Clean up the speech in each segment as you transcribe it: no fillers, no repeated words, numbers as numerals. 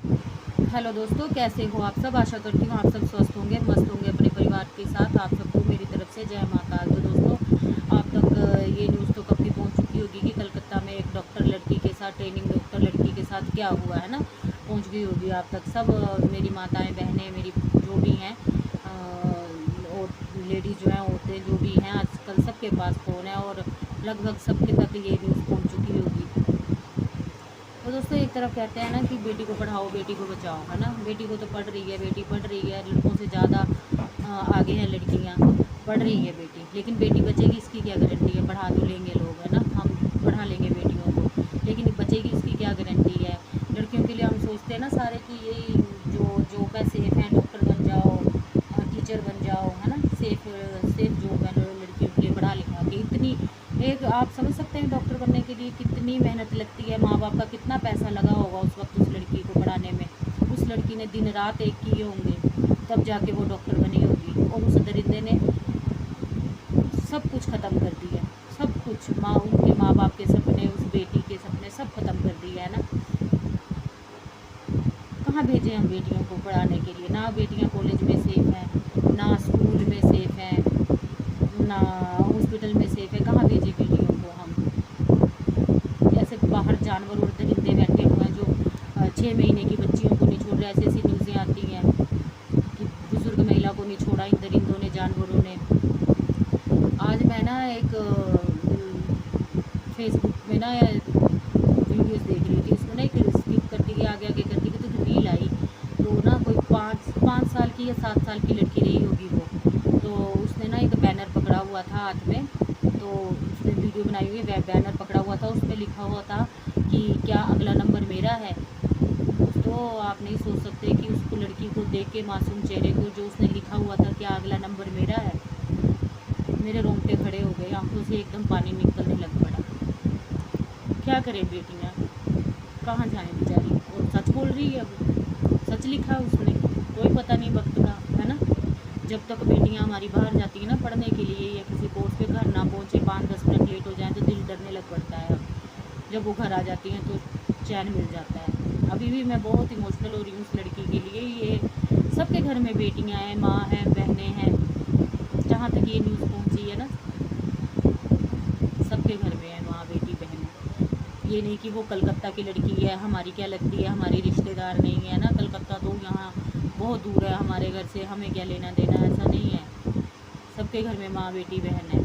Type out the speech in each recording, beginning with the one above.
Hello दोस्तों, कैसे हो आप सब। आशा करती हूँ आप सब स्वस्थ होंगे, मस्त होंगे अपने परिवार के साथ। आप सबको मेरी तरफ से जय महाकाल। तो दोस्तों, आप तक ये न्यूज़ तो कब की पहुँच चुकी होगी कि कलकत्ता में एक डॉक्टर लड़की के साथ, ट्रेनिंग डॉक्टर लड़की के साथ क्या हुआ है ना, पहुँच गई होगी आप तक सब। मेरी माताएं, बहनें, मेरी जो भी हैं और लेडीज़ जो हैं, औरतें जो भी हैं, आजकल सबके पास फ़ोन है और लगभग सबके तक ये न्यूज़ पहुँच चुकी होगी। तो दोस्तों, एक तरफ कहते हैं ना कि बेटी को पढ़ाओ, बेटी को बचाओ, है ना। बेटी को तो पढ़ रही है, बेटी पढ़ रही है, लड़कों से ज़्यादा आगे हैं लड़कियां। पढ़ रही है बेटी, लेकिन बेटी बचेगी इसकी क्या गारंटी है। पढ़ा तो लेंगे लोग, है ना, हम पढ़ा लेंगे बेटियों को, लेकिन बचेगी इसकी क्या गारंटी है। लड़कियों के लिए हम सोचते हैं ना सारे कि ये जो जॉब है सेफ है, डॉक्टर बन जाओ, टीचर बन जाओ, है ना, सेफ सेफ जॉब है लड़कियों के लिए पढ़ा लिखा के। इतनी एक आप समझ सकते हैं डॉक्टर बनने के लिए कितनी मेहनत लगती है, माँ बाप का कितना पैसा लगा होगा उस वक्त उस लड़की को पढ़ाने में। उस लड़की ने दिन रात एक किए होंगे, तब जाके वो डॉक्टर बनी होगी। और उस दरिंदे ने सब कुछ ख़त्म कर दिया, सब कुछ। उनके माँ बाप के सपने, उस बेटी के सपने सब ख़त्म कर दिया है ना। कहाँ भेजें हम बेटियों को पढ़ाने के लिए। ना बेटियाँ कॉलेज में सेफ़ हैं, ना स्कूल में सेफ़ हैं, ना हॉस्पिटल में सेफ़ है। कहाँ भेजें बेटियों को हम। ऐसे बाहर जानवर और दरिंदे बैठे हुए हैं जो 6 महीने की बच्चियों को नहीं छोड़ रहे। ऐसी ऐसी न्यूज़ें आती हैं कि बुज़ुर्ग महिला को नहीं छोड़ा इन दरिंदों ने, जानवरों ने। आज मैं ना एक फेसबुक में ना वीडियोस देख रही थी, उसमें ना एक स्किप करती गई, आगे आगे करती गई, तो एक रील आई। तो ना कोई पाँच साल की या 7 साल की लड़की रही होगी वो। तो उसने ना एक बैनर पकड़ा हुआ था हाथ में, तो उसने वीडियो बनाई हुई है, बैनर पकड़ा हुआ था, उसमें लिखा हुआ था कि क्या अगला नंबर मेरा है। तो आप नहीं सोच सकते कि उसको, लड़की को देख के, मासूम चेहरे को, जो उसने लिखा हुआ था क्या अगला नंबर मेरा है, मेरे रोंगटे खड़े हो गए, आंखों से एकदम पानी निकलने लग पड़ा। क्या करें बेटियाँ, कहाँ जाएं बेचारी। और सच बोल रही है वो, सच लिखा है उसने, कोई पता नहीं वक्त का, है ना। जब तक बेटियाँ हमारी बाहर जाती हैं ना पढ़ने के लिए, या किसी कोर्स पे घर ना पहुँचे, 5-10 मिनट लेट हो जाए तो दिल डरने लग पड़ता है। जब वो घर आ जाती हैं तो चैन मिल जाता है। अभी भी मैं बहुत इमोशनल हो रही हूँ उस लड़की के लिए। ये सबके घर में बेटियाँ हैं, माँ हैं, बहनें हैं, जहाँ तक ये न्यूज़ पहुँची है ना, सबके घर में है माँ, बेटी, बहन। ये नहीं कि वो कलकत्ता की लड़की है, हमारी क्या लगती है, हमारी रिश्तेदार नहीं है ना। कलकत्ता तो यहाँ बहुत दूर है हमारे घर से, हमें क्या लेना देना, ऐसा नहीं है। सबके घर में माँ, बेटी, बहन है।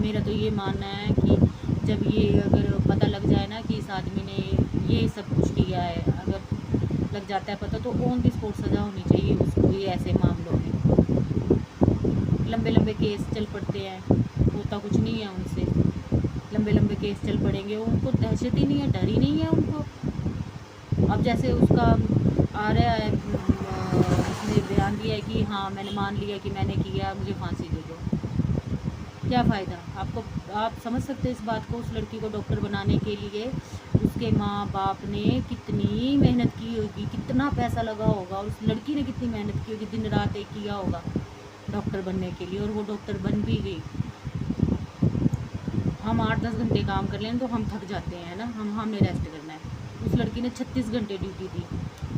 मेरा तो ये मानना है कि जब ये अगर पता लग जाए ना कि इस आदमी ने ये सब कुछ किया है, अगर लग जाता है पता, तो ऑन द स्पॉट सज़ा होनी चाहिए उसको। ये ऐसे मामलों में लंबे लंबे केस चल पड़ते हैं, होता कुछ नहीं है उनसे। लंबे लंबे केस चल पड़ेंगे, उनको दहशत ही नहीं है, डर ही नहीं है उनको। अब जैसे उसका आ रहा है, उसने बयान दिया है कि हाँ मैंने मान लिया कि मैंने किया, मुझे फांसी दे दो। क्या फ़ायदा आपको। आप समझ सकते हैं इस बात को। उस लड़की को डॉक्टर बनाने के लिए उसके माँ बाप ने कितनी मेहनत की होगी, कितना पैसा लगा होगा, और उस लड़की ने कितनी मेहनत की होगी, दिन रात एक किया होगा डॉक्टर बनने के लिए, और वो डॉक्टर बन भी गई। हम 8-10 घंटे काम कर लें तो हम थक जाते हैं ना, हमने रेस्ट करना है। उस लड़की ने 36 घंटे ड्यूटी दी।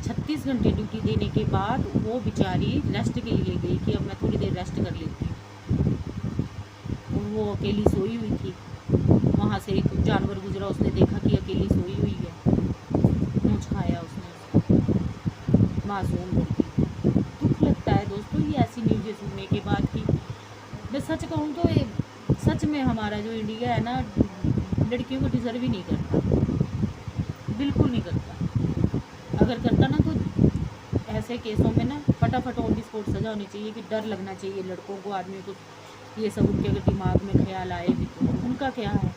36 घंटे ड्यूटी देने के बाद वो बेचारी रेस्ट के लिए गई कि अब मैं थोड़ी देर रेस्ट कर लेती हूँ। और वो अकेली सोई हुई थी। वहाँ से एक जानवर गुजरा, उसने देखा कि अकेली सोई हुई है, नोच खाया उसने, मासूम लड़की। दुख लगता है दोस्तों ये ऐसी न्यूज़ें सुनने के बाद कि मैं सच कहूँ तो ये सच में हमारा जो इंडिया है ना, लड़कियों को डिज़र्व ही नहीं करता, बिल्कुल नहीं करता। अगर करता ना तो ऐसे केसों में ना फटाफट ऑन दी स्पॉट सज़ा होनी चाहिए, कि डर लगना चाहिए लड़कों को, आदमी को। ये सब उनके अगर दिमाग में ख्याल आए भी तो उनका क्या है।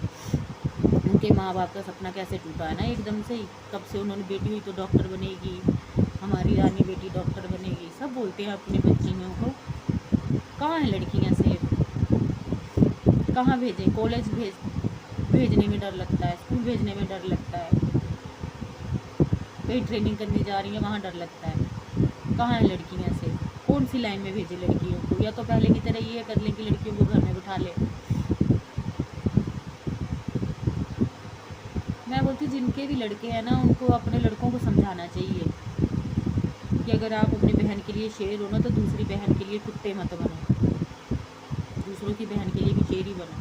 उनके माँ बाप का सपना कैसे टूटा है ना एकदम से ही। कब से उन्होंने बेटी हुई तो डॉक्टर बनेगी, हमारी रानी बेटी डॉक्टर बनेगी, सब बोलते हैं अपनी बच्चियों को। कहाँ हैं लड़कियाँ सेफ, कहाँ भेजें। कॉलेज भेजने में डर लगता है, स्कूल भेजने में डर लगता है, कहीं ट्रेनिंग करने जा रही हैं वहाँ डर लगता है। कहाँ हैं लड़कियाँ सेफ, कौन सी लाइन में भेजें लड़कियों को। या तो पहले की तरह ये कर लें कि लड़कियों को घर में बिठा लें। मैं बोलती हूँ जिनके भी लड़के हैं ना, उनको अपने लड़कों को अगर आप अपनी बहन के लिए शेर हो ना तो दूसरी बहन के लिए कुत्ते मत बनो, दूसरों की बहन के लिए भी शेर ही बनो।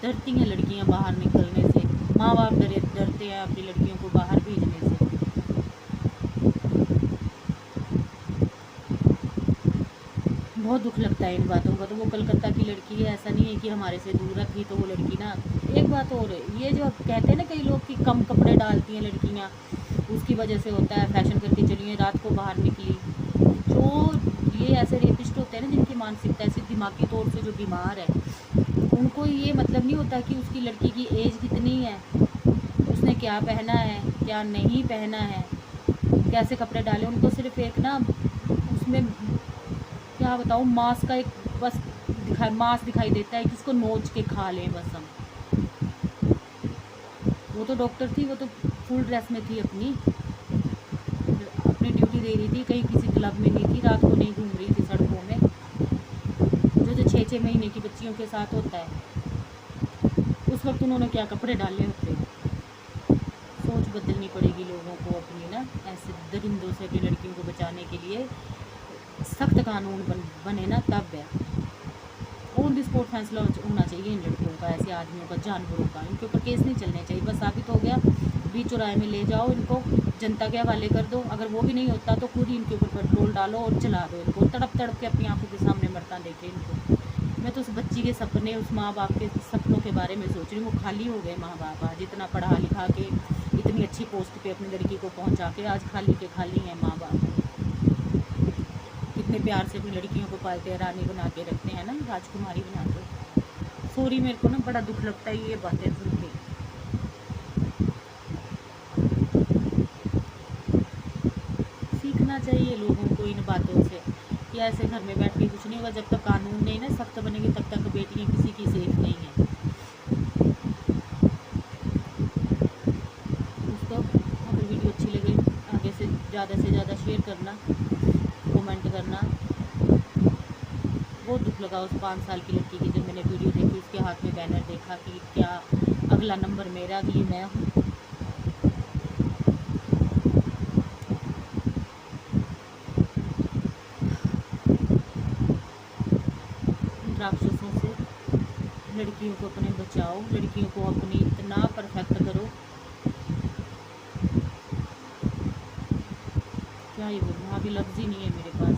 डरती हैं लड़कियां बाहर निकलने से, माँ बाप डरते हैं अपनी लड़कियों को बाहर भेजने से। बहुत दुख लगता है इन बातों का। तो वो कलकत्ता की लड़की है, ऐसा नहीं है कि हमारे से दूर रखी तो वो लड़की ना। एक बात और है, ये जो कहते हैं ना कई लोग कि कम कपड़े डालती हैं लड़कियां, उसकी वजह से होता है, फैशन करके चली हैं, रात को बाहर निकली। जो ये ऐसे रेपिस्ट होते हैं ना जिनकी मानसिकता ऐसी दिमागी तौर से जो बीमार है, उनको ये मतलब नहीं होता कि उसकी लड़की की एज कितनी है, उसने क्या पहना है क्या नहीं पहना है, कैसे कपड़े डाले। उनको सिर्फ एक ना उसमें क्या बताऊँ, मांस का एक बस मांस दिखाई देता है कि इसको नोच के खा लें बस हम। वो तो डॉक्टर थी, वो तो फुल ड्रेस में थी, अपनी ड्यूटी दे रही थी, कहीं किसी क्लब में नहीं थी, रात को नहीं घूम रही थी सड़कों में, जो 6-6 महीने की बच्चियों के साथ होता है। उस वक्त उन्होंने क्या कपड़े डाले होते हैं। सोच बदलनी पड़ेगी लोगों को अपनी ना, ऐसे दरिंदों से अपनी लड़कियों को बचाने के लिए सख्त कानून बने ना, तब है। ऑन द स्पॉट फैसला होना चाहिए इन लड़कियों का, ऐसे आदमियों का, जानवरों का। इनके ऊपर केस नहीं चलने चाहिए। बस साबित हो गया, बीच चौराहे में ले जाओ इनको, जनता के हवाले कर दो। अगर वो भी नहीं होता तो खुद ही इनके ऊपर पेट्रोल डालो और चला दो इनको, तड़प तड़प के अपनी आंखों के सामने मरता देखे इनको। मैं तो उस बच्ची के सपने, उस माँ बाप के सपनों के बारे में सोच रही हूँ। वो खाली हो गए माँ बाप, आज इतना पढ़ा लिखा के इतनी अच्छी पोस्ट पे अपनी लड़की को पहुँचा के आज खाली के खाली हैं माँ बाप। कितने प्यार से अपनी लड़कियों को पालते हैं, रानी बना के रखते हैं ना, राजकुमारी बना के। सॉरी, मेरे को ना बड़ा दुख लगता है ये बातें सुन के। सीखना चाहिए लोगों को इन बातों से कि ऐसे घर में बैठ के कुछ नहीं होगा। जब तक कानून नहीं ना सख्त बनेंगे तब तक बेटियां किसी की सेफ नहीं है। दोस्तों, अगर वीडियो अच्छी लगे आगे से ज़्यादा शेयर करना, कमेंट करना। बहुत दुख लगा उस 5 साल की लड़की की, जब मैंने वीडियो देखी, उसके हाथ में बैनर देखा कि क्या अगला नंबर मेरा, कि मैं हूँ। राक्षसों से लड़कियों को अपने बचाओ, लड़कियों को अपनी इतना परफेक्ट करो, क्या ही बोलूँ, अभी लफ्ज़ ही नहीं है मेरे पास।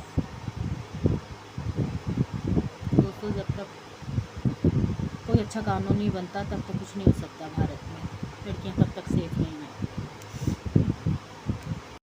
दोस्तों, जब तक कोई अच्छा कानून नहीं बनता तब तक कुछ नहीं हो सकता भारत में। लड़कियां तब तक सेफ नहीं।